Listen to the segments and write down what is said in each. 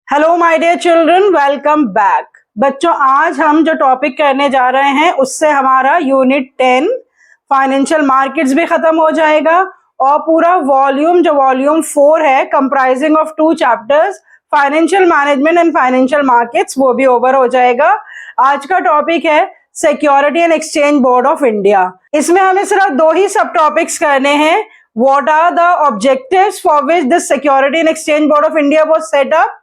Hello my dear children, welcome back. बच्चों, आज हम जो टॉपिक करने जा रहे हैं उससे हमारा यूनिट 10 फाइनेंशियल मार्केट्स भी खत्म हो जाएगा और पूरा वॉल्यूम 4 है comprising of 2 chapters financial management and financial markets, वो भी ओवर हो जाएगा। आज का टॉपिक है security and exchange board of India. इसमें हमें सिर्फ 2 ही सब टॉपिक्स करने हैं। What are the objectives for which the Security and Exchange Board of India was set up?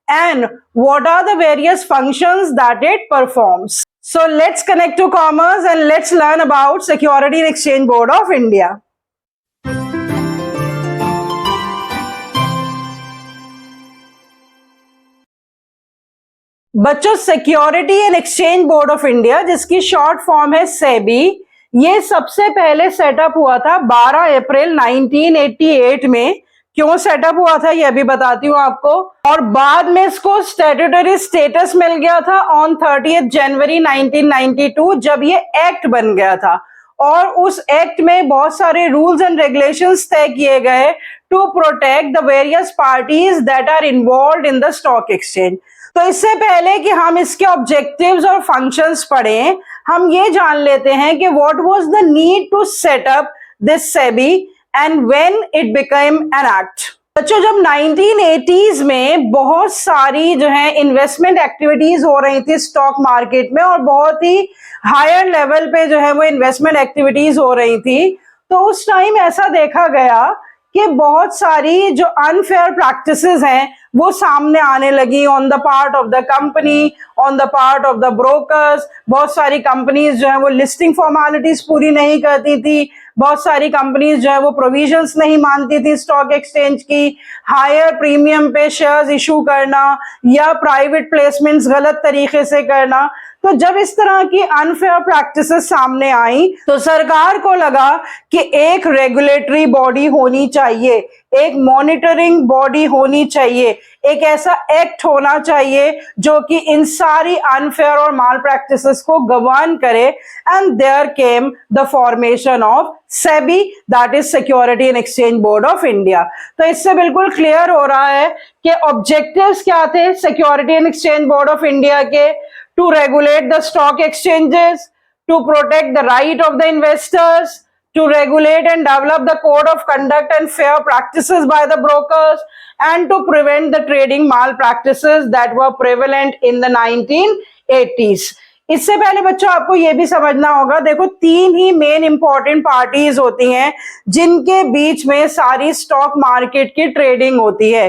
And what are the various functions that it performs? So let's connect to commerce and let's learn about Security and Exchange Board of India. बच्चों, security and exchange board of India, जिसकी short form है सेबी, ये सबसे पहले setup हुआ था 12 अप्रैल 1988 में। क्यों सेटअप हुआ था ये भी बताती हूँ आपको। और बाद में इसको स्टैट्यूटरी स्टेटस मिल गया था ऑन 30 जनवरी 1992, जब ये एक्ट बन गया था। और उस एक्ट में बहुत सारे रूल्स एंड रेगुलेशंस तय किए गए to protect the various parties that are involved in the stock exchange. तो इससे पहले कि हम इसके ऑब्जेक्टिव्स और फंक्शंस पढ़ें, हम ये जान लेते हैं कि what was the need to set up this SEBI and when it became an act. बच्चों, जब 1980s में बहुत सारी जो है इन्वेस्टमेंट एक्टिविटीज हो रही थी स्टॉक मार्केट में और बहुत ही हायर लेवल पे जो है वो इन्वेस्टमेंट एक्टिविटीज हो रही थी, तो उस टाइम ऐसा देखा गया कि बहुत सारी जो अनफेयर प्रैक्टिसेस हैं वो सामने आने लगी on the part of the company, on the part of the brokers. बहुत सारी कंपनीज जो है वो लिस्टिंग फॉर्मेलिटीज पूरी नहीं करती थी, बहुत सारी कंपनीज जो है वो प्रोविजंस नहीं मानती थी स्टॉक एक्सचेंज की, हायर प्रीमियम पे शेयर्स इशू करना या प्राइवेट प्लेसमेंट्स गलत तरीके से करना। तो जब इस तरह की अनफेयर प्रैक्टिसेस सामने आई तो सरकार को लगा कि एक रेगुलेटरी बॉडी होनी चाहिए, एक मॉनिटरिंग बॉडी होनी चाहिए, एक ऐसा एक्ट होना चाहिए जो कि इन सारी अनफेयर और माल प्रैक्टिसेस को गवर्न करे। And there came the formation of SEBI, that is security and exchange board of India. तो इससे बिल्कुल क्लियर हो रहा है कि ऑब्जेक्टिव्स क्या थे security and exchange board of India के। To regulate the stock exchanges, to protect the right of the investors, to regulate and develop the code of conduct and fair practices by the brokers, and to prevent the trading malpractices that were prevalent in the 1980s. इससे पहले बच्चों आपको ये भी समझना होगा, देखो 3 ही main important parties होती हैं जिनके बीच में सारी स्टॉक मार्केट की ट्रेडिंग होती है।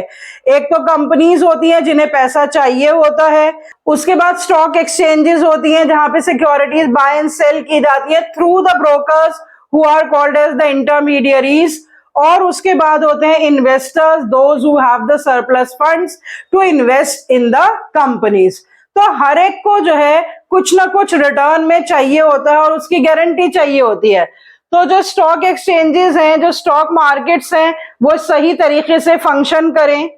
एक तो कंपनीज होती हैं जिन्हें पैसा चाहिए होता है, उसके बाद स्टॉक एक्सचेंजेस होती हैं जहां पे सिक्योरिटीज बाय एंड सेल की जाती है through the brokers who are called as the intermediaries, और उसके बाद होते हैं investors, those who have the surplus funds to invest in the companies. तो हर एक को जो है कुछ ना कुछ रिटर्न में चाहिए होता है और उसकी गारंटी चाहिए होती है। तो जो स्टॉक एक्सचेंजेस हैं, जो स्टॉक मार्केट्स हैं, वो सही तरीके से फंक्शन करें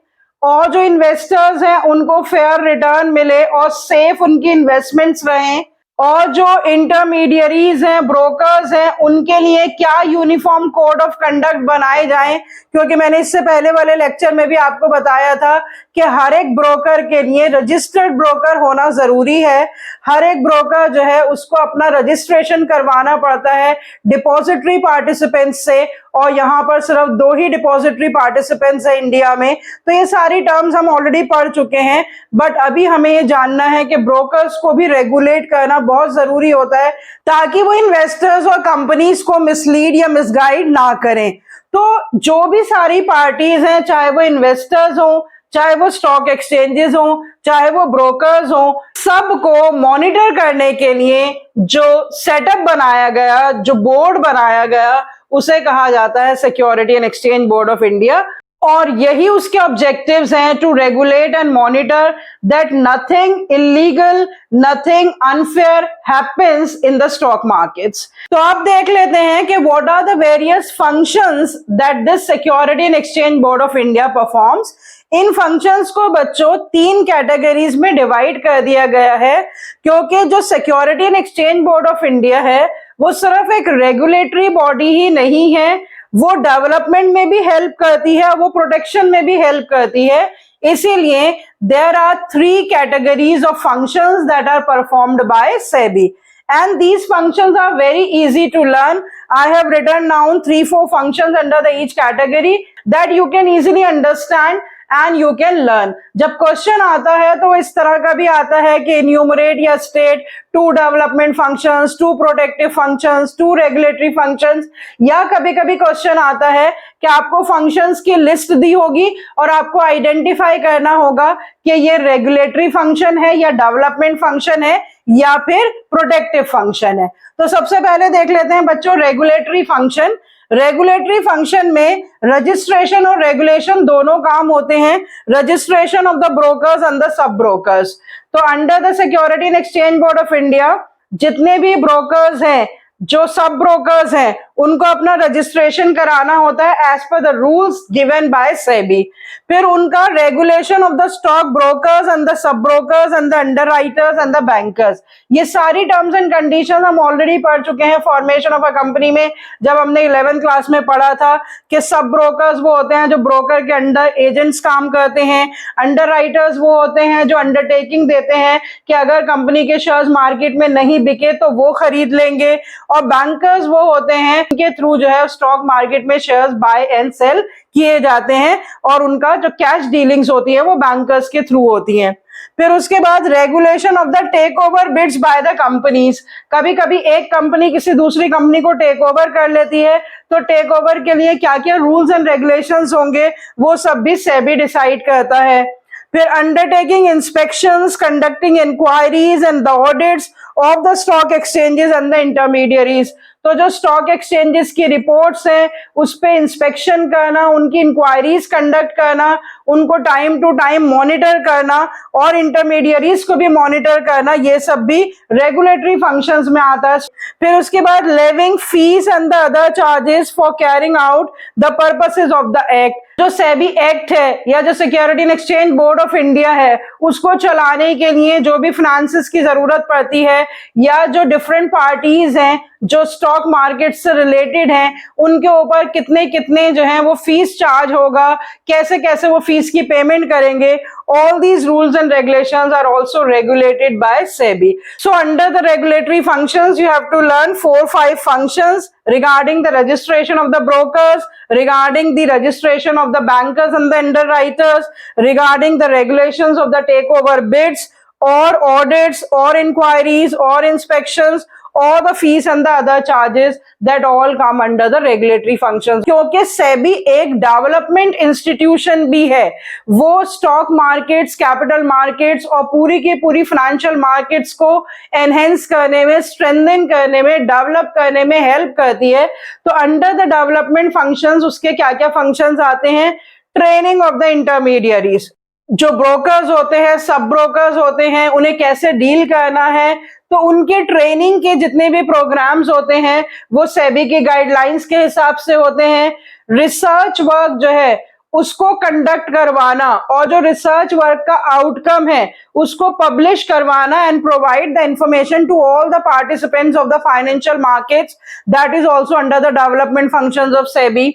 और जो इन्वेस्टर्स हैं उनको फेयर रिटर्न मिले और सेफ उनकी इन्वेस्टमेंट्स रहें, और जो इंटरमीडियरीज हैं, ब्रोकर्स हैं, उनके लिए क्या यूनिफॉर्म कोड ऑफ कंडक्ट बनाए जाएं। क्योंकि मैंने इससे पहले वाले लेक्चर में भी आपको बताया था कि हर एक ब्रोकर के लिए रजिस्टर्ड ब्रोकर होना जरूरी है। हर एक ब्रोकर जो है उसको अपना रजिस्ट्रेशन करवाना पड़ता है डिपॉजिटरी पार्टिसिपेंट्स से, और यहाँ पर सिर्फ 2 ही डिपॉजिटरी पार्टिसिपेंट्स है इंडिया में। तो ये सारी टर्म्स हम ऑलरेडी पढ़ चुके हैं, बट अभी हमें ये जानना है कि ब्रोकर्स को भी रेगुलेट करना बहुत जरूरी होता है ताकि वो इन्वेस्टर्स और कंपनीज को मिसलीड या मिसगाइड ना करें। तो जो भी सारी पार्टीज हैं, चाहे वो इन्वेस्टर्स हों, चाहे वो स्टॉक एक्सचेंजेस हों, चाहे वो ब्रोकर्स हों, सबको मॉनिटर करने के लिए जो सेटअप बनाया गया, जो बोर्ड बनाया गया, उसे कहा जाता है security and exchange board of India. और यही उसके ऑब्जेक्टिव्स हैं, to regulate and monitor that nothing illegal, nothing unfair happens in the stock markets. तो आप देख लेते हैं कि what are the various functions that this security and exchange board of India performs. इन फंक्शंस को बच्चों 3 कैटेगरीज में डिवाइड कर दिया गया है, क्योंकि जो security and exchange board of India है वो सिर्फ एक रेगुलेटरी बॉडी ही नहीं है, वो डेवलपमेंट में भी हेल्प करती है, वो प्रोटेक्शन में भी हेल्प करती है। इसीलिए there are 3 categories of functions that are performed by SEBI, and these functions are very easy to learn. I have written down 3-4 functions under the each category that you can easily understand and you can learn. जब question आता है तो इस तरह का भी आता है कि enumerate या state 2 development functions, 2 protective functions, 2 regulatory functions, या कभी कभी क्वेश्चन आता है कि आपको फंक्शंस की लिस्ट दी होगी और आपको आइडेंटिफाई करना होगा कि ये रेगुलेटरी फंक्शन है या डेवलपमेंट फंक्शन है या फिर प्रोटेक्टिव फंक्शन है। तो सबसे पहले देख लेते हैं बच्चों रेगुलेटरी फंक्शन। रेगुलेटरी फंक्शन में रजिस्ट्रेशन और रेगुलेशन दोनों काम होते हैं, registration of the brokers and the sub brokers. तो under the security and exchange board of India जितने भी ब्रोकर्स हैं, जो सब ब्रोकर्स हैं, उनको अपना रजिस्ट्रेशन कराना होता है as per the rules given by SEBI. फिर उनका regulation of the stock brokers and the sub brokers and the underwriters and the bankers, ये सारी टर्म्स एंड कंडीशंस हम ऑलरेडी पढ़ चुके हैं फॉर्मेशन ऑफ अ कंपनी में, जब हमने 11th क्लास में पढ़ा था कि सब ब्रोकर्स वो होते हैं जो ब्रोकर के अंडर एजेंट्स काम करते हैं, अंडरराइटर्स वो होते हैं जो अंडरटेकिंग देते हैं कि अगर कंपनी के शेयर्स मार्केट में नहीं बिके तो वो खरीद लेंगे, और बैंकर्स वो होते हैं के थ्रू जो है स्टॉक मार्केट में शेयर्स बाय एंड सेल किए जाते हैं और उनका जो कैश डीलिंग्स होती है वो बैंकर्स के थ्रू होती हैं। फिर उसके बाद regulation of the takeover bids by the companies, कभी कभी एक कंपनी किसी दूसरी कंपनी को टेक ओवर कर लेती है, तो टेक ओवर के लिए क्या क्या रूल्स एंड रेगुलेशंस होंगे वो सब भी सेबी डिसाइड करता है। फिर undertaking inspections, conducting inquiries and the audits of the stock exchanges and the intermediaries, तो जो स्टॉक एक्सचेंजेस की रिपोर्ट्स हैं उस पे इंस्पेक्शन करना, उनकी इंक्वायरीज कंडक्ट करना, उनको टाइम टू टाइम मॉनिटर करना और इंटरमीडियरीज को भी मॉनिटर करना, ये सब भी रेगुलेटरी फंक्शंस में आता है। फिर उसके बाद levying fees and the other charges for carrying out the purposes of the act, जो सेबी एक्ट है या जो security and exchange board of India है उसको चलाने के लिए जो भी फाइनेंसेस की जरूरत पड़ती है, या जो डिफरेंट पार्टीज हैं जो स्टॉक मार्केट से रिलेटेड हैं उनके ऊपर कितने कितने जो है वो फीस चार्ज होगा, कैसे कैसे वो फीस की पेमेंट करेंगे, all these rules and regulations are also regulated by SEBI. So under the regulatory functions you have to learn 4-5 functions regarding the registration of the brokers, regarding the registration of the bankers and the underwriters, regarding the regulations of the takeover bids or audits or inquiries or inspections or the fees and the other charges, that all come under the regulatory functions. क्योंकि सेबी एक development institution भी है, वो stock markets, capital markets और पूरी की पूरी financial markets को एनहेंस करने में, स्ट्रेंथन करने में, डेवलप करने में हेल्प करती है। तो अंडर द डेवलपमेंट फंक्शंस उसके क्या क्या फंक्शंस आते हैं? ट्रेनिंग ऑफ द इंटरमीडियरीज, जो ब्रोकर्स होते हैं, सब ब्रोकर्स होते हैं, उन्हें कैसे डील करना है, तो उनके ट्रेनिंग के जितने भी प्रोग्राम्स होते हैं वो सेबी की गाइडलाइंस के हिसाब से होते हैं। रिसर्च वर्क जो है उसको कंडक्ट करवाना और जो रिसर्च वर्क का आउटकम है उसको पब्लिश करवाना and provide the information to all the participants of the financial markets, that is also under the development functions of SEBI.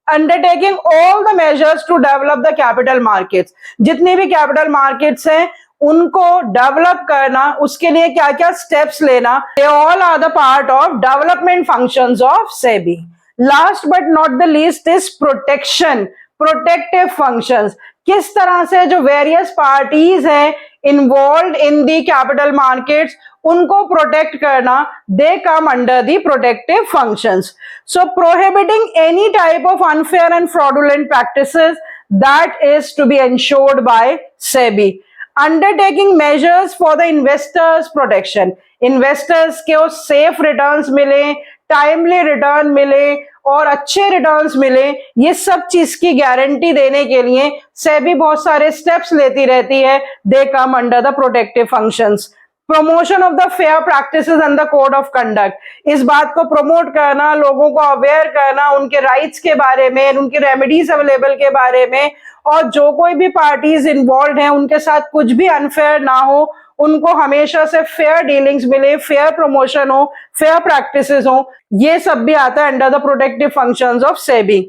Undertaking all the measures to develop the capital markets, जितने भी capital markets हैं उनको develop करना, उसके लिए क्या क्या steps लेना, they all are the part of development functions of SEBI. Last but not the least is protection, protective functions, किस तरह से जो वेरियस पार्टीज हैं involve in the capital markets उनको प्रोटेक्ट करना, they come under the protective functions. So prohibiting any type of unfair and fraudulent practices, that is to be ensured by SEBI. Undertaking measures for the investors protection, investors को safe returns मिले, timely return मिले और अच्छे returns मिले, ये सब चीज की गारंटी देने के लिए सेबी बहुत सारे स्टेप्स लेती रहती है, they come under the protective functions. Promotion of the fair practices and the code of conduct, इस बात को प्रमोट करना, लोगों को अवेयर करना उनके राइट्स के बारे में, उनकी रेमेडीज अवेलेबल के बारे में, और जो कोई भी पार्टीज इन्वॉल्व हैं उनके साथ कुछ भी अनफेयर ना हो, उनको हमेशा से फेयर डीलिंग्स मिले, फेयर प्रमोशन हो, फेयर प्रैक्टिसेस हो, ये सब भी आता है under the protective functions of SEBI.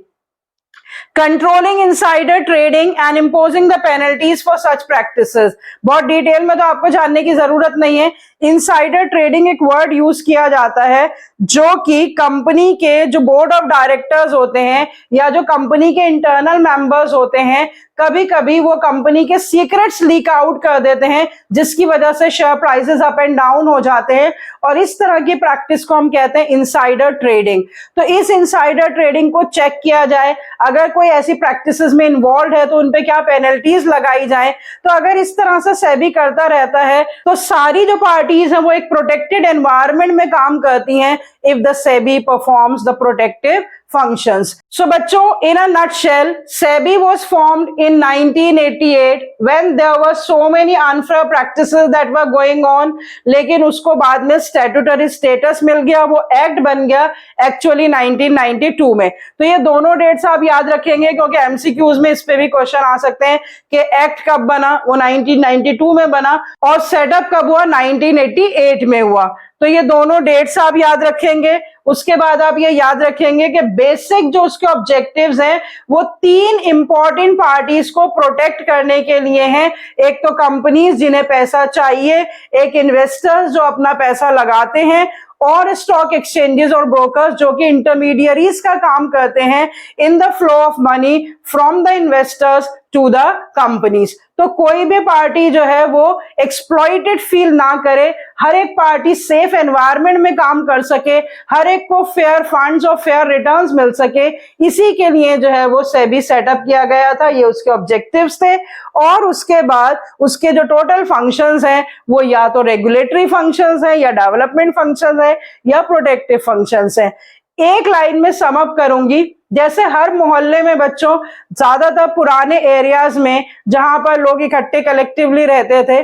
Controlling insider trading and imposing the penalties for such practices. बहुत डिटेल में तो आपको जानने की जरूरत नहीं है। इनसाइडर ट्रेडिंग एक वर्ड यूज किया जाता है जो कि कंपनी के जो बोर्ड ऑफ डायरेक्टर्स होते हैं या जो कंपनी के इंटरनल मेंबर्स होते हैं, कभी कभी वो कंपनी के सीक्रेट्स लीक आउट कर देते हैं, जिसकी वजह से share prices up and down हो जाते हैं, और इस तरह की प्रैक्टिस को हम कहते हैं इनसाइडर ट्रेडिंग। तो इस इनसाइडर ट्रेडिंग को चेक किया जाए, अगर कोई ऐसी प्रैक्टिसेस में इन्वॉल्व है तो उन पे क्या पेनल्टीज लगाई जाए। तो अगर इस तरह से सेबी करता रहता है तो सारी जो पार्टीज हैं वो एक प्रोटेक्टेड एनवायरनमेंट में काम करती हैं if the SEBI performs the protective functions. So बच्चों, in a nutshell, SEBI was formed in 1988 when there were so many unfair practices that were going on, लेकिन उसको बाद में statutory status मिल गया, वो एक्ट बन गया एक्चुअली 1992 में। तो ये दोनों डेट्स आप याद रखेंगे क्योंकि एमसीक्यूज में इस पे भी क्वेश्चन आ सकते हैं कि एक्ट कब बना, वो 1992 में बना, और सेटअप कब हुआ, 1988 में हुआ। तो ये दोनों डेट्स आप याद रखेंगे। उसके बाद आप ये याद रखेंगे कि बेसिक जो उसके ऑब्जेक्टिव्स हैं वो तीन इंपॉर्टेंट पार्टीज को प्रोटेक्ट करने के लिए हैं। एक तो कंपनीज जिन्हें पैसा चाहिए, एक इन्वेस्टर्स जो अपना पैसा लगाते हैं, और स्टॉक एक्सचेंजेस और ब्रोकर्स जो कि इंटरमीडियरीज का काम करते हैं in the flow of money from the investors to the companies. तो कोई भी पार्टी जो है वो एक्सप्लॉइटेड फील ना करे, हर एक पार्टी सेफ एनवायरनमेंट में काम कर सके, हर एक को फेयर फंड्स और फेयर रिटर्न्स मिल सके, इसी के लिए जो है वो सेबी सेटअप किया गया था। ये उसके ऑब्जेक्टिव्स थे। और उसके बाद उसके जो टोटल फंक्शंस हैं वो या तो रेगुलेटरी फंक्शंस हैं, या डेवलपमेंट फंक्शंस हैं, या प्रोटेक्टिव फंक्शंस हैं। एक लाइन में सम अप करूंगी, जैसे हर मोहल्ले में बच्चों, ज्यादातर पुराने एरियाज में जहां पर लोग इकट्ठे कलेक्टिवली रहते थे,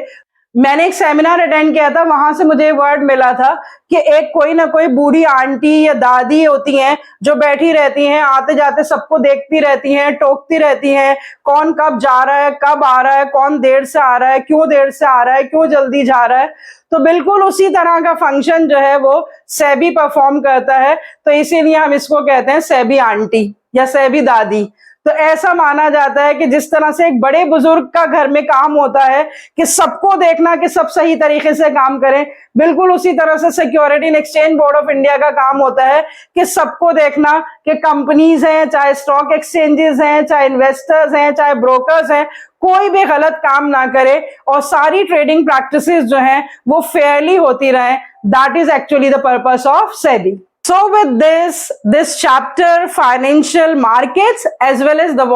मैंने एक सेमिनार अटेंड किया था, वहां से मुझे वर्ड मिला था कि एक कोई ना कोई बूढ़ी आंटी या दादी होती हैं जो बैठी रहती हैं, आते जाते सबको देखती रहती हैं, टोकती रहती हैं, कौन कब जा रहा है, कब आ रहा है, कौन देर से आ रहा है, क्यों देर से आ रहा है, क्यों जल्दी जा रहा है। तो बिल्कुल उसी तरह का फंक्शन जो है वो सेबी परफॉर्म करता है। तो इसीलिए हम इसको कहते हैं सेबी आंटी या सेबी दादी। तो ऐसा माना जाता है कि जिस तरह से एक बड़े बुजुर्ग का घर में काम होता है कि सबको देखना कि सब सही तरीके से काम करें, बिल्कुल उसी तरह से security and exchange board of India का काम होता है कि सबको देखना कि कंपनीज हैं, चाहे स्टॉक एक्सचेंजेस हैं, चाहे इन्वेस्टर्स हैं, चाहे ब्रोकर्स हैं, कोई भी गलत काम ना करे और सारी ट्रेडिंग प्रैक्टिसेस जो हैं वो फेयरली होती रहें। That is actually the purpose of SEBI. So with this chapter, financial markets, as well as the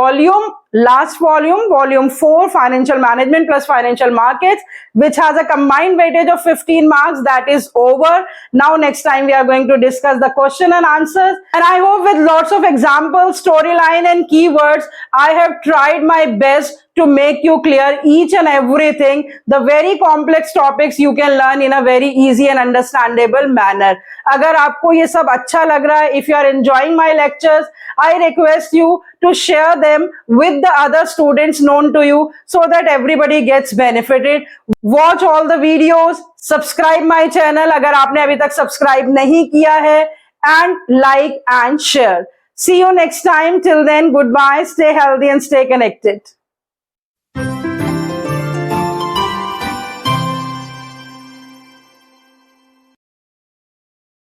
last volume 4, financial management plus financial markets, which has a combined weightage of 15 marks, that is over. Now next time we are going to discuss the question and answers, and I hope with lots of examples, storyline and keywords, I have tried my best to make you clear each and everything. The very complex topics you can learn in a very easy and understandable manner. अगर आपको ये सब अच्छा लग रहा है, if you are enjoying my lectures, I request you to share them with the other students known to you so that everybody gets benefited. Watch all the videos, subscribe my channel अगर आपने अभी तक subscribe नहीं किया है, and like and share. See you next time. Till then, goodbye. Stay healthy and stay connected.